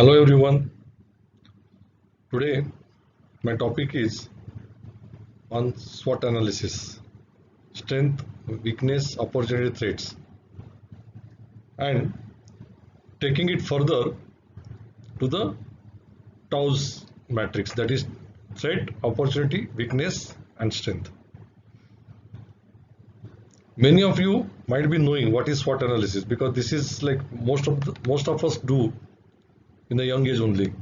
Hello everyone. Today my topic is on SWOT analysis, strength, weakness, opportunity, threats, and taking it further to the TOWS matrix, that is threat, opportunity, weakness, and strength. Many of you might be knowing what is SWOT analysis because this is like most of us do in a young age only.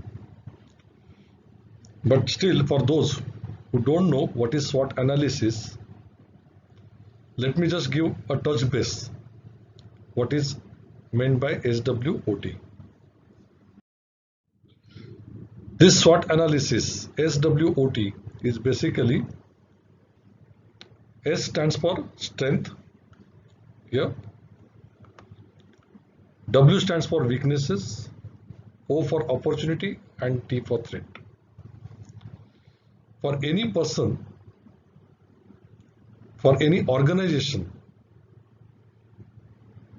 But still, for those who don't know what is SWOT analysis, let me just give a touch base. What is meant by SWOT? This SWOT analysis, SWOT, is basically S stands for strength, here, W stands for weaknesses, O for opportunity, and T for threat. For any person, for any organization,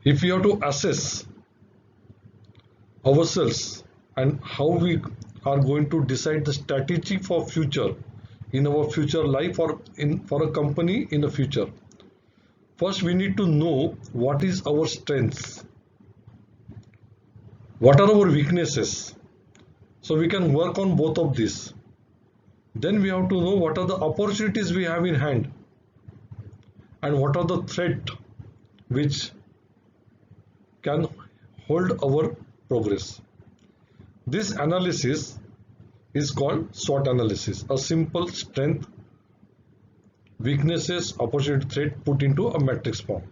if we have to assess ourselves and how we are going to decide the strategy for future in our future life or for a company in the future, first we need to know what is our strengths, what are our weaknesses, so we can work on both of these. Then we have to know what are the opportunities we have in hand and what are the threats which can hold our progress. This analysis is called SWOT analysis, a simple strength, weaknesses, opportunity, threat put into a matrix form.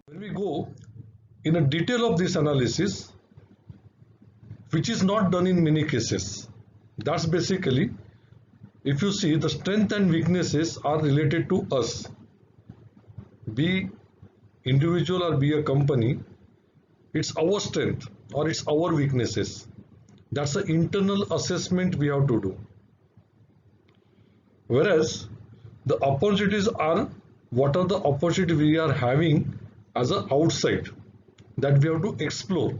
When we go in a detail of this analysis, which is not done in many cases, that's basically, if you see, the strength and weaknesses are related to us, be individual or be a company. It's our strength or it's our weaknesses. That's an internal assessment we have to do. Whereas the opportunities are what are the opportunities we are having as an outside that we have to explore,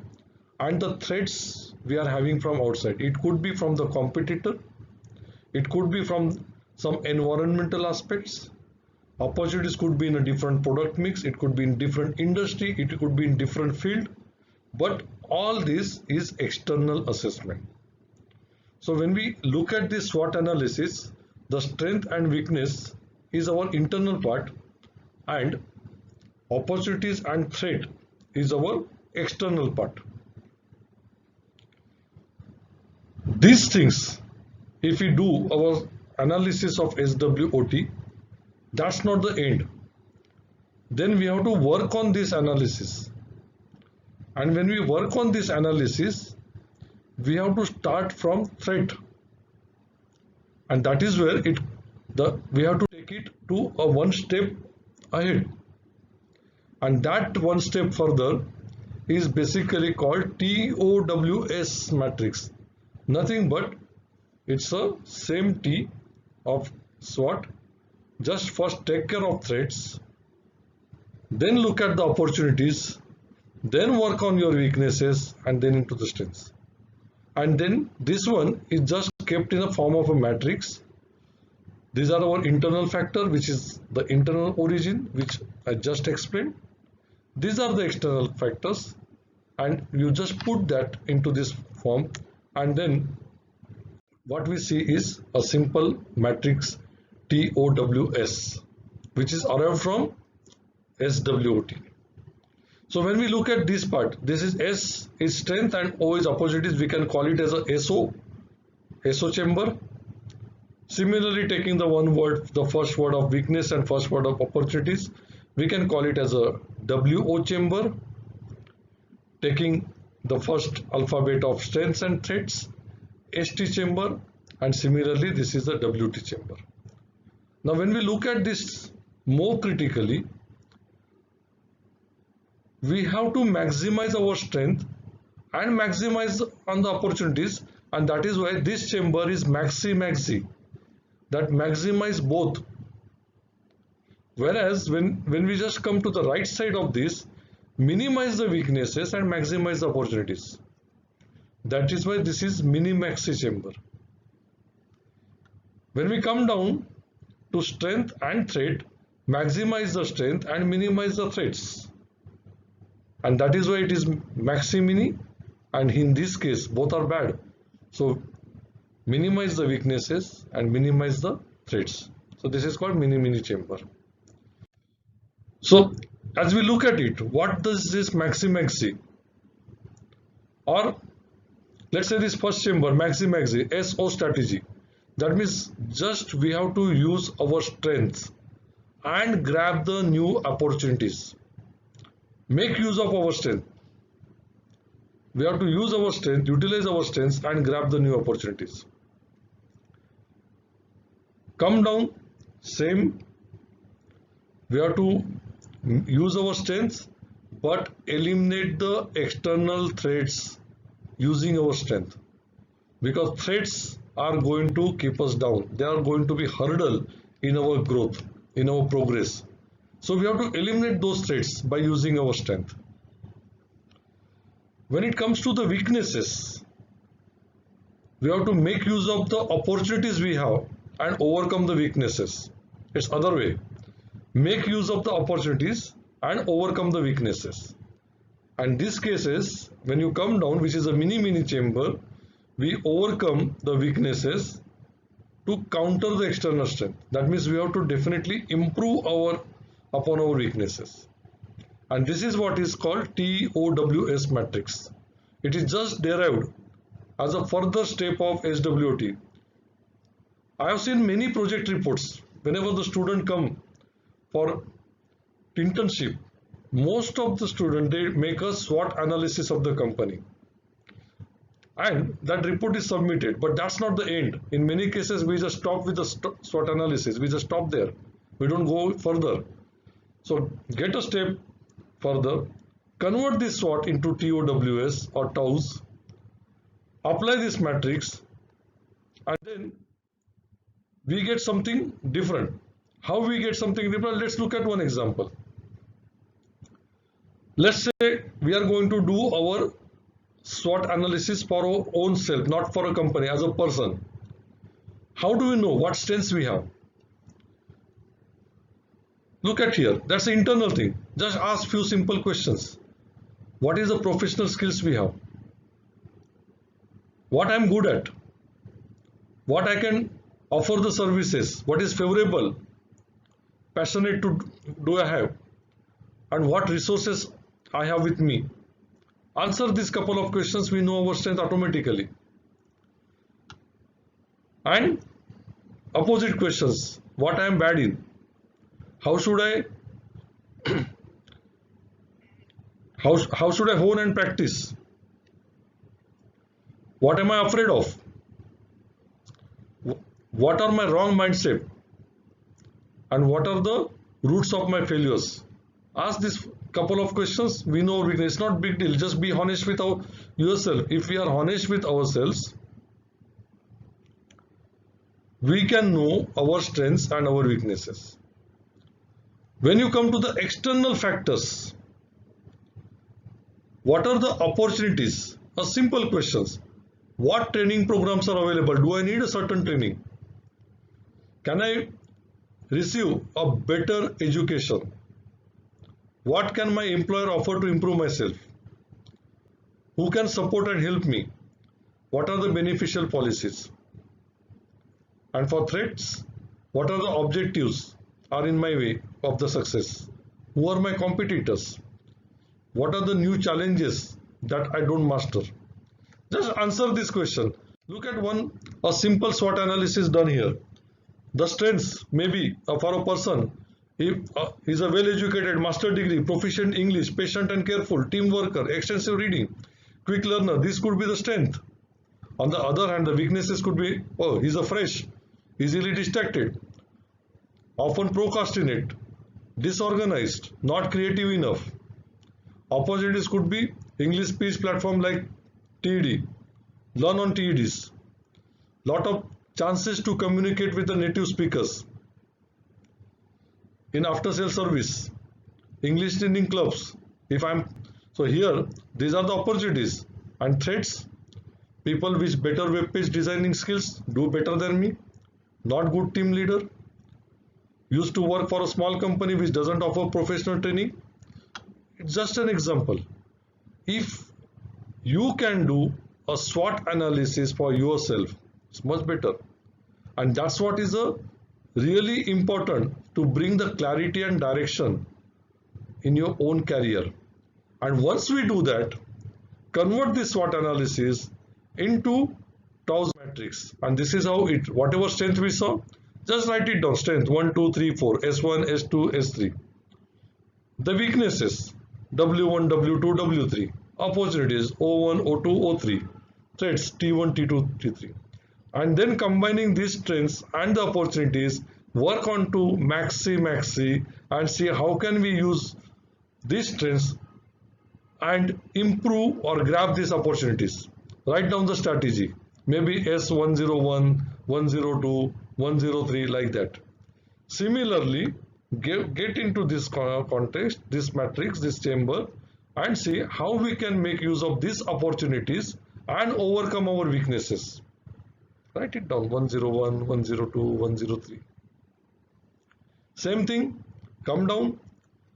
and the threats we are having from outside. It could be from the competitor, it could be from some environmental aspects. Opportunities could be in a different product mix, it could be in different industry, it could be in different field, but all this is external assessment. So when we look at this SWOT analysis, the strength and weakness is our internal part and opportunities and threat is our external part. These things, if we do our analysis of SWOT, that's not the end. Then we have to work on this analysis. And when we work on this analysis, we have to start from threat. And that is where we have to take it to a one step ahead. And that one step further is basically called TOWS matrix. Nothing but it's a same T of SWOT. Just first take care of threats, then look at the opportunities, then work on your weaknesses, and then into the strengths. And then this one is just kept in a form of a matrix. These are our internal factor, which is the internal origin, which I just explained. These are the external factors, and you just put that into this form, and then what we see is a simple matrix TOWS, which is arrived from SWOT. So when we look at this part, this is S is strength and O is opportunities. We can call it as a SO chamber. Similarly, taking the one word, the first word of weakness and first word of opportunities, we can call it as a WO chamber. Taking the first alphabet of strengths and threats, ST chamber, and similarly this is the WT chamber. Now when we look at this more critically, we have to maximize our strength and maximize on the opportunities, and that is why this chamber is maxi, that maximize both. Whereas when we just come to the right side of this, minimize the weaknesses and maximize the opportunities. That is why this is mini-maxi chamber. When we come down to strength and threat, maximize the strength and minimize the threats. And that is why it is maxi-mini, and in this case both are bad. So minimize the weaknesses and minimize the threats. So this is called mini-mini chamber. So as we look at it, what does this maxi-maxi, or let's say this first chamber, maxi-maxi, SO strategy. That means just we have to use our strengths and grab the new opportunities. Make use of our strength. We have to use our strength, utilize our strengths and grab the new opportunities. Come down, same. We have to use our strengths but eliminate the external threats using our strength, because threats are going to keep us down. They are going to be hurdle in our growth, in our progress. So we have to eliminate those threats by using our strength. When it comes to the weaknesses, we have to make use of the opportunities we have and overcome the weaknesses. It's other way. Make use of the opportunities and overcome the weaknesses. And these cases, when you come down, which is a mini chamber, we overcome the weaknesses to counter the external strength. That means we have to definitely improve upon our weaknesses. And this is what is called TOWS matrix. It is just derived as a further step of SWOT. I have seen many project reports. Whenever the student come for internship, most of the students, they make a SWOT analysis of the company. And that report is submitted, but that's not the end. In many cases, we just stop with the SWOT analysis. We just stop there. We don't go further. So get a step further, convert this SWOT into TOWS or TOWS, apply this matrix, and then we get something different. How we get something different? Let's look at one example. Let's say we are going to do our SWOT analysis for our own self, not for a company, as a person. How do we know what strengths we have? Look at here, that's the internal thing. Just ask few simple questions. What is the professional skills we have? What I'm good at? What I can offer the services? What is favorable? Passionate to do I have? And what resources I have with me? Answer these couple of questions, we know our strength automatically. And opposite questions, what I am bad in? How should I how should I hone and practice? What am I afraid of? What are my wrong mindset? And what are the roots of my failures? Ask this couple of questions, we know weakness. It's not big deal. Just be honest with yourself. If we are honest with ourselves, we can know our strengths and our weaknesses. When you come to the external factors, what are the opportunities? A simple questions. What training programs are available? Do I need a certain training? Can I receive a better education? What can my employer offer to improve myself? Who can support and help me? What are the beneficial policies? And for threats, what are the objectives are in my way of the success? Who are my competitors? What are the new challenges that I don't master? Just answer this question. Look at a simple SWOT analysis done here. The strengths maybe for a person. If he's a well-educated, master degree, proficient English, patient and careful, team worker, extensive reading, quick learner, this could be the strength. On the other hand, the weaknesses could be, oh, he's a fresh, easily distracted, often procrastinate, disorganized, not creative enough. Opportunities could be English speech platform like TED, learn on TEDs, lot of chances to communicate with the native speakers. In after sales service, English training clubs, If I'm so here, these are the opportunities and threats. People with better web page designing skills do better than me. Not good team leader. Used to work for a small company which doesn't offer professional training. It's just an example. If you can do a SWOT analysis for yourself, it's much better. And that's what is a really important to bring the clarity and direction in your own career. And once we do that, convert this SWOT analysis into Tau's matrix. And this is how it, whatever strength we saw, just write it down. Strength 1, 2, 3, 4, S1, S2, S3. The weaknesses W1, W2, W3. Opportunities O1, O2, O3. Threats T1, T2, T3. And then combining these strengths and the opportunities, work on to maxi and see how can we use these strengths and improve or grab these opportunities. Write down the strategy, maybe S101, 102, 103, like that. Similarly, get into this context, this matrix, this chamber, and see how we can make use of these opportunities and overcome our weaknesses. Write it down 101, 102, 103. Same thing, come down,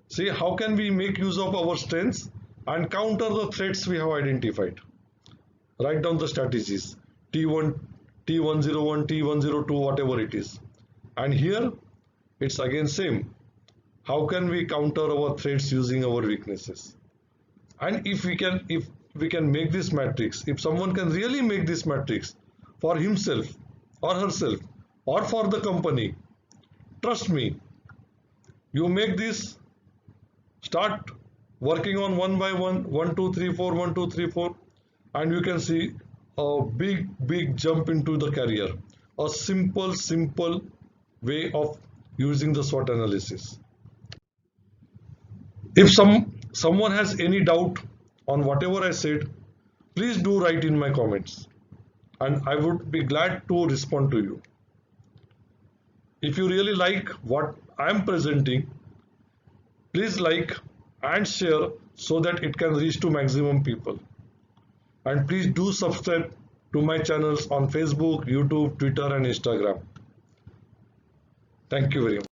see how can we make use of our strengths and counter the threats we have identified. Write down the strategies T1, T101, T102, whatever it is. And here it's again same. How can we counter our threats using our weaknesses? And if we can make this matrix, if someone can really make this matrix for himself or herself or for the company, trust me, you make this, start working on one by one, 1, 2, 3, 4, 1, 2, 3, 4, and you can see a big jump into the career. A simple way of using the SWOT analysis. If someone has any doubt on whatever I said, please do write in my comments and I would be glad to respond to you. If you really like what I am presenting, please like and share so that it can reach to maximum people. And please do subscribe to my channels on Facebook, YouTube, Twitter and Instagram. Thank you very much.